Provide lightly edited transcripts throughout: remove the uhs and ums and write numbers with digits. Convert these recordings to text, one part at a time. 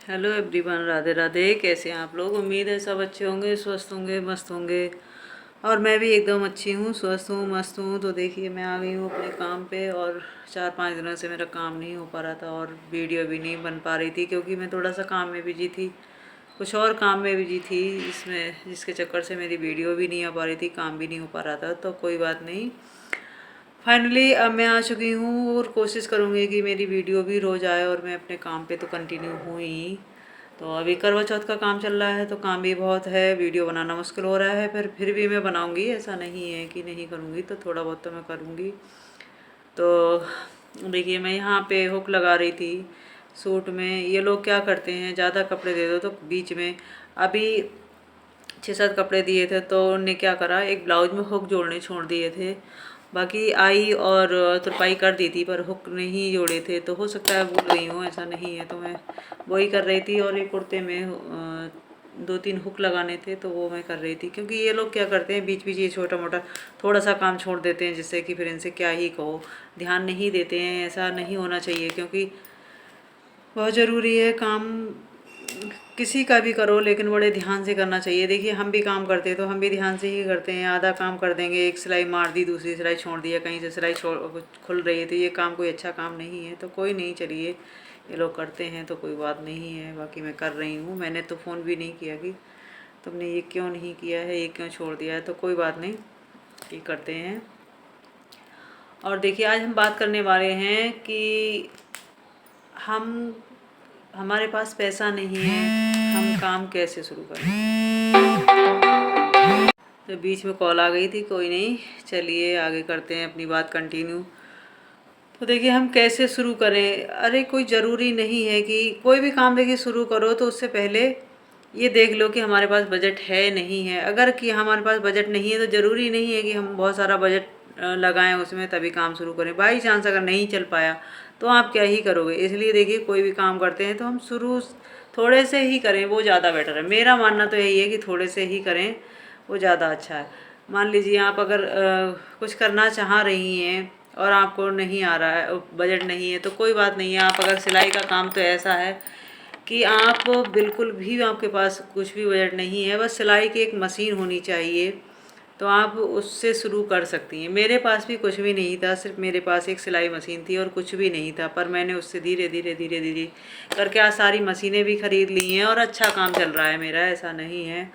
Hello everyone, Radhe Radhe. कैसे हैं आप लोग? उम्मीद है सब अच्छे होंगे, स्वस्थ होंगे, मस्त होंगे। और मैं भी एकदम अच्छी हूँ, स्वस्थ हूँ, मस्त हूँ। तो देखिए, मैं आ गई हूँ अपने काम पे और 4-5 दिनों से मेरा काम नहीं हो पा रहा था और वीडियो भी नहीं बन पा रही थी क्योंकि मैं थोड़ा सा काम में बिजी थी, कुछ और काम में बिजी थी इसमें, जिसके चक्कर से मेरी वीडियो भी नहीं आ पा रही थी, काम भी नहीं हो पा रहा था। तो कोई बात नहीं, फाइनली अब मैं आ चुकी हूँ और कोशिश करूँगी कि मेरी वीडियो भी रोज़ आए और मैं अपने काम पे तो कंटिन्यू हूँ ही। तो अभी करवा चौथ का काम चल रहा है तो काम भी बहुत है, वीडियो बनाना मुश्किल हो रहा है, फिर भी मैं बनाऊँगी, ऐसा नहीं है कि नहीं करूँगी। तो थोड़ा बहुत तो मैं करूँगी। तो देखिए, मैं यहाँ पे हुक लगा रही थी सूट में। ये लोग क्या करते हैं, ज़्यादा कपड़े दे दो तो बीच में, अभी 6-7 कपड़े दिए थे तो उनने क्या करा, एक ब्लाउज में हुक जोड़ने छोड़ दिए थे। बाकी आई और तुरपाई कर दी थी पर हुक नहीं जोड़े थे। तो हो सकता है भूल गई हूँ, ऐसा नहीं है। तो मैं वही कर रही थी और एक कुर्ते में 2-3 हुक लगाने थे तो वो मैं कर रही थी। क्योंकि ये लोग क्या करते हैं, बीच बीच ये छोटा मोटा थोड़ा सा काम छोड़ देते हैं, जिससे कि फिर इनसे क्या ही कहो, ध्यान नहीं देते हैं। ऐसा नहीं होना चाहिए क्योंकि बहुत ज़रूरी है काम, किसी का भी करो लेकिन बड़े ध्यान से करना चाहिए। देखिए, हम भी काम करते हैं तो हम भी ध्यान से ही करते हैं। आधा काम कर देंगे, एक सिलाई मार दी, दूसरी सिलाई छोड़ दिया, कहीं से सिलाई छोड़ खुल रही है, तो ये काम कोई अच्छा काम नहीं है। तो कोई नहीं, चलिए, ये लोग करते हैं तो कोई बात नहीं है। बाकी मैं कर रही हूँ, मैंने तो फ़ोन भी नहीं किया कि तुमने ये क्यों नहीं किया है, ये क्यों छोड़ दिया है। तो कोई बात नहीं, ये करते हैं। और देखिए, आज हम बात करने वाले हैं कि हम हमारे पास पैसा नहीं है, हम काम कैसे शुरू करें। तो बीच में कॉल आ गई थी, कोई नहीं, चलिए आगे करते हैं अपनी बात कंटिन्यू। तो देखिए, हम कैसे शुरू करें। अरे कोई ज़रूरी नहीं है कि कोई भी काम देखिए शुरू करो तो उससे पहले ये देख लो कि हमारे पास बजट है नहीं है। अगर कि हमारे पास बजट नहीं है तो ज़रूरी नहीं है कि हम बहुत सारा बजट लगाएं उसमें तभी काम शुरू करें। बाई चांस अगर नहीं चल पाया तो आप क्या ही करोगे। इसलिए देखिए, कोई भी काम करते हैं तो हम शुरू थोड़े से ही करें, वो ज़्यादा बेटर है। मेरा मानना तो यही है कि थोड़े से ही करें, वो ज़्यादा अच्छा है। मान लीजिए, आप अगर कुछ करना चाह रही हैं और आपको नहीं आ रहा है, बजट नहीं है, तो कोई बात नहीं है। आप अगर सिलाई का काम तो ऐसा है कि आप बिल्कुल भी, आपके पास कुछ भी बजट नहीं है, बस सिलाई की एक मशीन होनी चाहिए, तो आप उससे शुरू कर सकती हैं। मेरे पास भी कुछ भी नहीं था, सिर्फ मेरे पास एक सिलाई मशीन थी और कुछ भी नहीं था, पर मैंने उससे धीरे धीरे धीरे धीरे करके आज सारी मशीनें भी ख़रीद ली हैं और अच्छा काम चल रहा है मेरा, ऐसा नहीं है,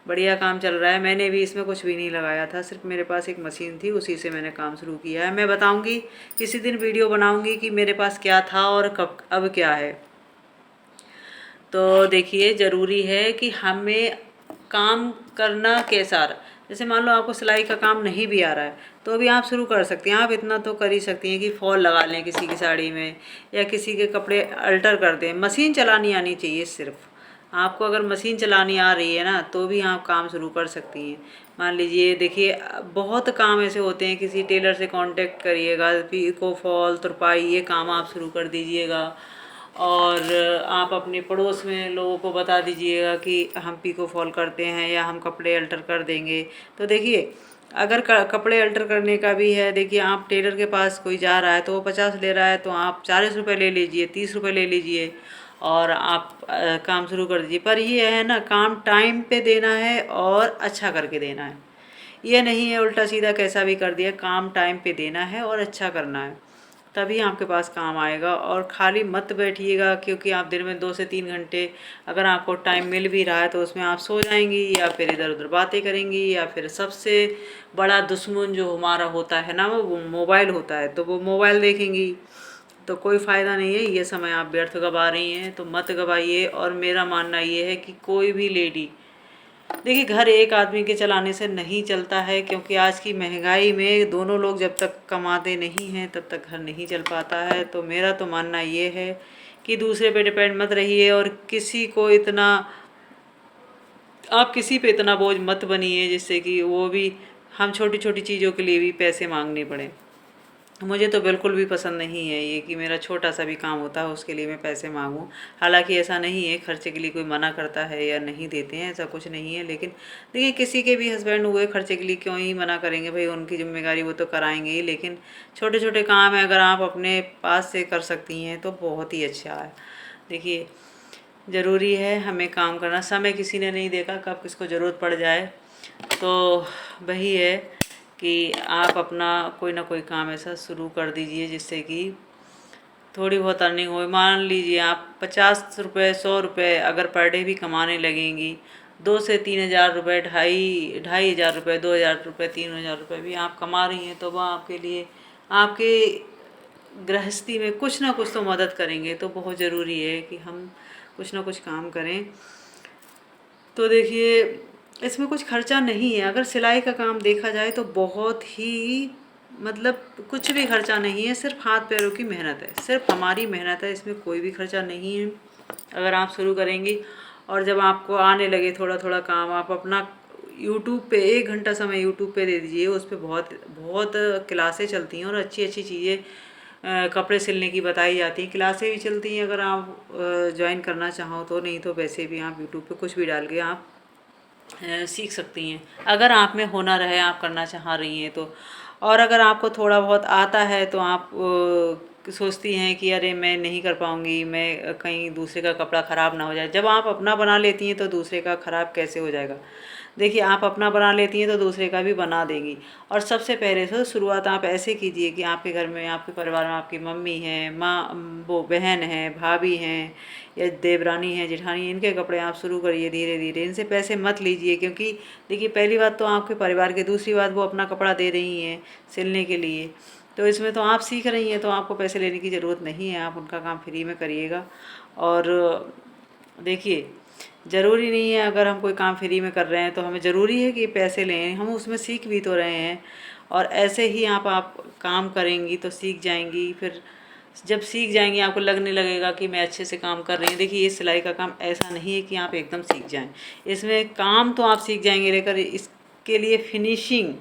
बढ़िया काम चल रहा है। मैंने भी इसमें कुछ भी नहीं लगाया था, सिर्फ मेरे पास एक मशीन थी, उसी से मैंने काम शुरू किया है। मैं बताऊंगी, किसी दिन वीडियो बनाऊंगी कि मेरे पास क्या था और कब अब क्या है। तो देखिए, ज़रूरी है कि हमें काम करना कैसा रहा। जैसे मान लो आपको सिलाई का काम नहीं भी आ रहा है तो भी आप शुरू कर सकती हैं। आप इतना तो कर ही सकती हैं कि फॉल लगा लें किसी की साड़ी में, या किसी के कपड़े अल्टर कर दें। मशीन चलानी आनी चाहिए सिर्फ। आपको अगर मशीन चलानी आ रही है ना तो भी आप काम शुरू कर सकती हैं। मान लीजिए, देखिए, बहुत काम ऐसे होते हैं, किसी टेलर से कांटेक्ट करिएगा, पिको फॉल तुरपाई ये काम आप शुरू कर दीजिएगा। और आप अपने पड़ोस में लोगों को बता दीजिएगा कि हम पिको फॉल करते हैं या हम कपड़े अल्टर कर देंगे। तो देखिए, अगर कपड़े अल्टर करने का भी है, देखिए, आप टेलर के पास कोई जा रहा है तो वो 50 ले रहा है तो आप 40 रुपये ले लीजिए, 30 रुपये ले लीजिए और आप काम शुरू कर दीजिए। पर ये है ना, काम टाइम पे देना है और अच्छा करके देना है। ये नहीं है उल्टा सीधा कैसा भी कर दिया, काम टाइम पे देना है और अच्छा करना है, तभी आपके पास काम आएगा। और खाली मत बैठिएगा, क्योंकि आप दिन में 2 से 3 घंटे अगर आपको टाइम मिल भी रहा है तो उसमें आप सो जाएंगी या फिर इधर उधर बातें करेंगी, या फिर सबसे बड़ा दुश्मन जो हमारा होता है ना, वो मोबाइल होता है, तो वो मोबाइल देखेंगी। तो कोई फ़ायदा नहीं है, ये समय आप व्यर्थ गवा रही हैं, तो मत गवाइए। और मेरा मानना ये है कि कोई भी लेडी, देखिए, घर एक आदमी के चलाने से नहीं चलता है, क्योंकि आज की महंगाई में दोनों लोग जब तक कमाते नहीं हैं तब तक घर नहीं चल पाता है। तो मेरा तो मानना ये है कि दूसरे पे डिपेंड मत रहिए और किसी को इतना, आप किसी पे इतना बोझ मत बनिए जिससे कि वो भी, हम छोटी छोटी चीज़ों के लिए भी पैसे मांगने पड़े। मुझे तो बिल्कुल भी पसंद नहीं है ये कि मेरा छोटा सा भी काम होता है उसके लिए मैं पैसे मांगूं। हालांकि ऐसा नहीं है खर्चे के लिए कोई मना करता है या नहीं देते हैं, ऐसा कुछ नहीं है। लेकिन देखिए, किसी के भी हस्बैंड हुए, खर्चे के लिए क्यों ही मना करेंगे भाई, उनकी जिम्मेदारी, वो तो कराएंगे ही। लेकिन छोटे छोटे काम है, अगर आप अपने पास से कर सकती हैं तो बहुत ही अच्छा है। देखिए, ज़रूरी है हमें काम करना। समय किसी ने नहीं देखा कब किसको ज़रूरत पड़ जाए। तो वही है कि आप अपना कोई ना कोई काम ऐसा शुरू कर दीजिए जिससे कि थोड़ी बहुत अर्निंग हो। मान लीजिए आप 50 रुपये 100 रुपये अगर पर डे भी कमाने लगेंगी, 2 से 3 हज़ार रुपये, ढाई 2,500 रुपये, 2,000 रुपये, 3,000 रुपये भी आप कमा रही हैं तो वह आपके लिए आपके गृहस्थी में कुछ ना कुछ तो मदद करेंगे। तो बहुत ज़रूरी है कि हम कुछ ना कुछ काम करें। तो देखिए इसमें कुछ खर्चा नहीं है। अगर सिलाई का काम देखा जाए तो बहुत ही मतलब कुछ भी खर्चा नहीं है, सिर्फ हाथ पैरों की मेहनत है, सिर्फ हमारी मेहनत है, इसमें कोई भी खर्चा नहीं है। अगर आप शुरू करेंगी और जब आपको आने लगे थोड़ा थोड़ा काम, आप अपना यूट्यूब पे 1 घंटा समय यूट्यूब पे दे दीजिए। उस पे बहुत बहुत क्लासें चलती हैं और अच्छी अच्छी चीज़ें कपड़े सिलने की बताई जाती हैं। क्लासें भी चलती हैं अगर आप ज्वाइन करना चाहो तो, नहीं तो वैसे भी आप यूट्यूब पे कुछ भी डाल के आप सीख सकती हैं। अगर आप में हुनर है, आप करना चाह रही हैं तो। और अगर आपको थोड़ा बहुत आता है तो आप सोचती हैं कि अरे मैं नहीं कर पाऊँगी, मैं कहीं दूसरे का कपड़ा ख़राब ना हो जाए। जब आप अपना बना लेती हैं तो दूसरे का ख़राब कैसे हो जाएगा। देखिए आप अपना बना लेती हैं तो दूसरे का भी बना देंगी। और सबसे पहले तो शुरुआत आप ऐसे कीजिए कि आपके घर में, आपके परिवार में आपकी मम्मी है, माँ, वो बहन है, भाभी हैं या देवरानी है, जेठानी है, इनके कपड़े आप शुरू करिए धीरे धीरे। इनसे पैसे मत लीजिए क्योंकि देखिए पहली बात तो आपके परिवार के, दूसरी बात वो अपना कपड़ा दे रही हैं सिलने के लिए, तो इसमें तो आप सीख रही हैं तो आपको पैसे लेने की ज़रूरत नहीं है। आप उनका काम फ्री में करिएगा। और देखिए ज़रूरी नहीं है अगर हम कोई काम फ्री में कर रहे हैं तो हमें ज़रूरी है कि पैसे लें, हम उसमें सीख भी तो रहे हैं। और ऐसे ही आप काम करेंगी तो सीख जाएंगी। फिर जब सीख जाएंगी आपको लगने लगेगा कि मैं अच्छे से काम कर रही हूँ। देखिए ये सिलाई का काम ऐसा नहीं है कि आप एकदम सीख जाएं। इसमें काम तो आप सीख जाएंगे, लेकर इसके लिए फिनिशिंग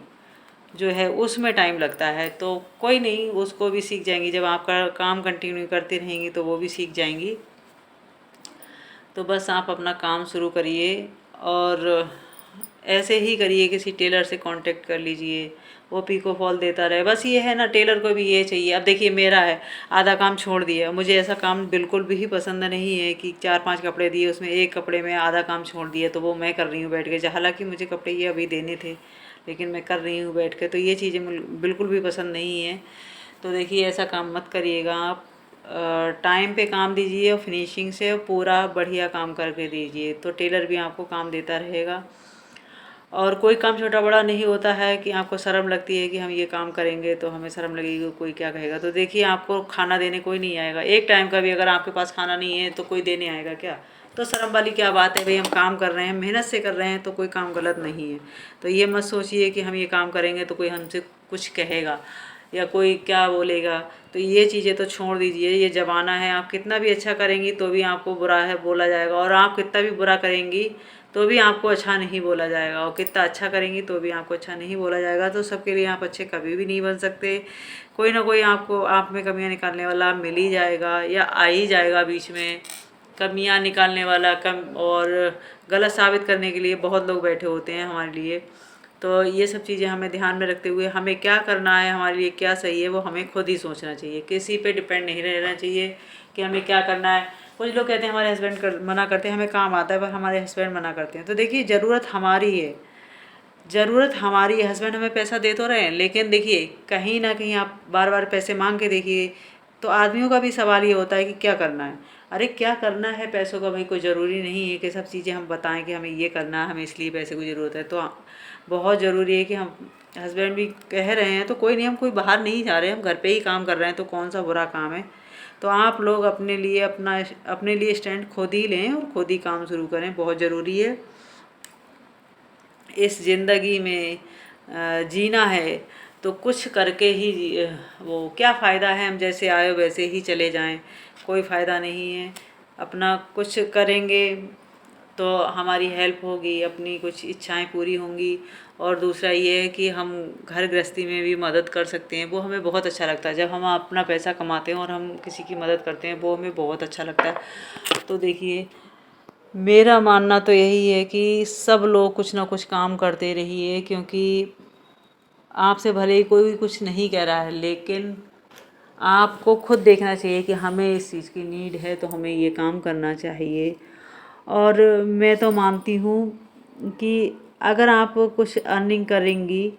जो है उसमें टाइम लगता है। तो कोई नहीं, उसको भी सीख जाएंगी। जब आपका काम कंटिन्यू करती रहेंगी तो वो भी सीख जाएंगी। तो बस आप अपना काम शुरू करिए और ऐसे ही करिए, किसी टेलर से कांटेक्ट कर लीजिए, वो पिको फॉल देता रहे। बस ये है ना, टेलर को भी ये चाहिए। अब देखिए मेरा है, आधा काम छोड़ दिया। मुझे ऐसा काम बिल्कुल भी पसंद नहीं है कि 4-5 कपड़े दिए, उसमें एक कपड़े में आधा काम छोड़ दिया तो वो मैं कर रही हूँ बैठ के। हालांकि मुझे कपड़े ये अभी देने थे लेकिन मैं कर रही हूँ बैठ के। तो ये चीज़ें बिल्कुल भी पसंद नहीं है। तो देखिए ऐसा काम मत करिएगा आप। टाइम पे काम दीजिए और फिनिशिंग से पूरा बढ़िया काम करके दीजिए, तो टेलर भी आपको काम देता रहेगा। और कोई काम छोटा बड़ा नहीं होता है कि आपको शर्म लगती है कि हम ये काम करेंगे तो हमें शर्म लगेगी, कोई क्या कहेगा। तो देखिए आपको खाना देने कोई नहीं आएगा। एक टाइम का भी अगर आपके पास खाना नहीं है तो कोई देने आएगा क्या। तो शर्म वाली क्या बात है भाई, हम काम कर रहे हैं, मेहनत से कर रहे हैं तो कोई काम गलत नहीं है। तो ये मत सोचिए कि हम ये काम करेंगे तो कोई हमसे कुछ कहेगा या कोई क्या बोलेगा। तो ये चीज़ें तो छोड़ दीजिए। ये ज़माना है, आप कितना भी अच्छा करेंगी तो भी आपको बुरा है बोला जाएगा, और आप कितना भी बुरा करेंगी तो भी आपको अच्छा नहीं बोला जाएगा, और कितना अच्छा करेंगी तो भी आपको अच्छा नहीं बोला जाएगा। तो सबके लिए आप अच्छे कभी भी नहीं बन सकते। कोई ना कोई आपको आप में कमियां निकालने वाला मिल ही जाएगा या आ ही जाएगा बीच में। कमियां निकालने वाला कम और गलत साबित करने के लिए बहुत लोग बैठे होते हैं हमारे लिए। तो ये सब चीज़ें हमें ध्यान में रखते हुए हमें क्या करना है, हमारे लिए क्या सही है, वो हमें खुद ही सोचना चाहिए। किसी पे डिपेंड नहीं रहना चाहिए कि हमें क्या करना है। कुछ लोग कहते हैं हमारे हस्बैंड मना करते हैं, हमें काम आता है, पर हमारे हस्बैंड मना करते हैं। तो देखिए ज़रूरत हमारी है, ज़रूरत हमारी है। हस्बैंड हमें पैसा दे तो रहे हैं, लेकिन देखिए कहीं ना कहीं आप बार बार पैसे मांग के देखिए तो आदमियों का भी सवाल ये होता है कि क्या करना है। अरे क्या करना है पैसों का, भाई कोई ज़रूरी नहीं है कि सब चीज़ें हम बताएं कि हमें ये करना है, हमें इसलिए पैसे की ज़रूरत है। तो बहुत ज़रूरी है कि हम, हस्बैंड भी कह रहे हैं तो कोई नहीं, हम कोई बाहर नहीं जा रहे हैं, हम घर पे ही काम कर रहे हैं, तो कौन सा बुरा काम है। तो आप लोग अपने लिए अपने लिए स्टैंड खुद ही लें और खुद ही काम शुरू करें, बहुत ज़रूरी है। इस ज़िंदगी में जीना है तो कुछ करके ही वो क्या फ़ायदा है हम जैसे आए वैसे ही चले जाएं, कोई फ़ायदा नहीं है। अपना कुछ करेंगे तो हमारी हेल्प होगी, अपनी कुछ इच्छाएं पूरी होंगी। और दूसरा ये है कि हम घर गृहस्थी में भी मदद कर सकते हैं, वो हमें बहुत अच्छा लगता है। जब हम अपना पैसा कमाते हैं और हम किसी की मदद करते हैं वो हमें बहुत अच्छा लगता है। तो देखिए मेरा मानना तो यही है कि सब लोग कुछ ना कुछ काम करते रहिए, क्योंकि आपसे भले ही कोई कुछ नहीं कह रहा है, लेकिन आपको खुद देखना चाहिए कि हमें इस चीज़ की नीड है तो हमें ये काम करना चाहिए। और मैं तो मानती हूँ कि अगर आप कुछ अर्निंग करेंगी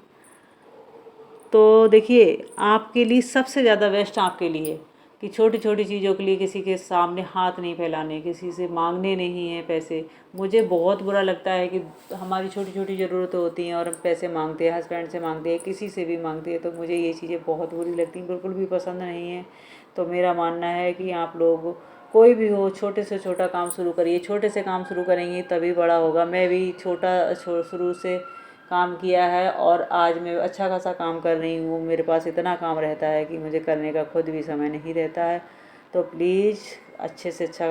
तो देखिए आपके लिए सबसे ज़्यादा बेस्ट आपके लिए कि छोटी छोटी चीज़ों के लिए किसी के सामने हाथ नहीं फैलाने, किसी से मांगने नहीं है पैसे। मुझे बहुत बुरा लगता है कि हमारी छोटी छोटी ज़रूरतें होती हैं और हम पैसे मांगते हैं, हस्बैंड से मांगते हैं, किसी से भी मांगते हैं, तो मुझे ये चीज़ें बहुत बुरी लगती हैं, बिल्कुल भी पसंद नहीं है। तो मेरा मानना है कि आप लोग कोई भी हो, छोटे से छोटा काम शुरू करिए। छोटे से काम शुरू करेंगी तभी बड़ा होगा। मैं भी शुरू से काम किया है और आज मैं अच्छा खासा काम कर रही हूँ। मेरे पास इतना काम रहता है कि मुझे करने का खुद भी समय नहीं रहता है। तो प्लीज़ अच्छे से अच्छा